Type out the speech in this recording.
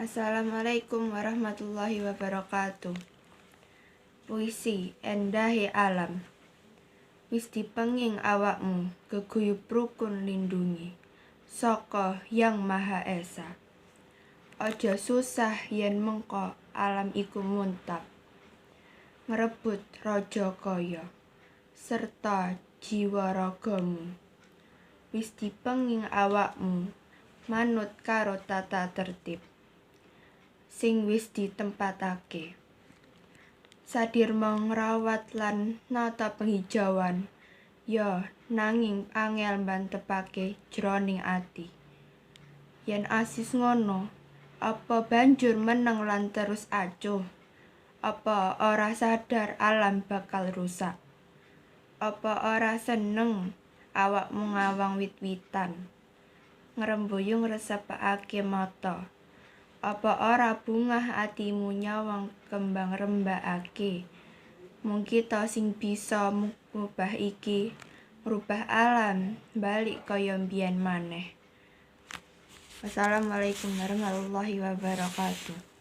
Assalamualaikum warahmatullahi wabarakatuh. Puisi endahe alam. Wis dipenging awakmu, geguyub rukun lindungi, saka Yang Maha Esa. Aja susah yen mengko alam iku muntap, ngrebut raja kaya, serta jiwa ragamu. Wis dipenging awakmu, manut karo tata tertib sing wis ditempatake. Sadirma ngrawat lan nata penghijauan, ya nanging angel mbantepake jroning ati. Yen asis ngono, apa banjur meneng lan terus acuh? Apa ora sadar alam bakal rusak? Apa ora seneng awakmu ngawang wit-witan, ngrembuyung ngresepake mata? Apa ora bungah atimu nyawang kembang rembakake? Mung kita sing bisa ngubah iki, ngrubah alam balik kaya mbiyen maneh. Wassalamualaikum warahmatullahi wabarakatuh.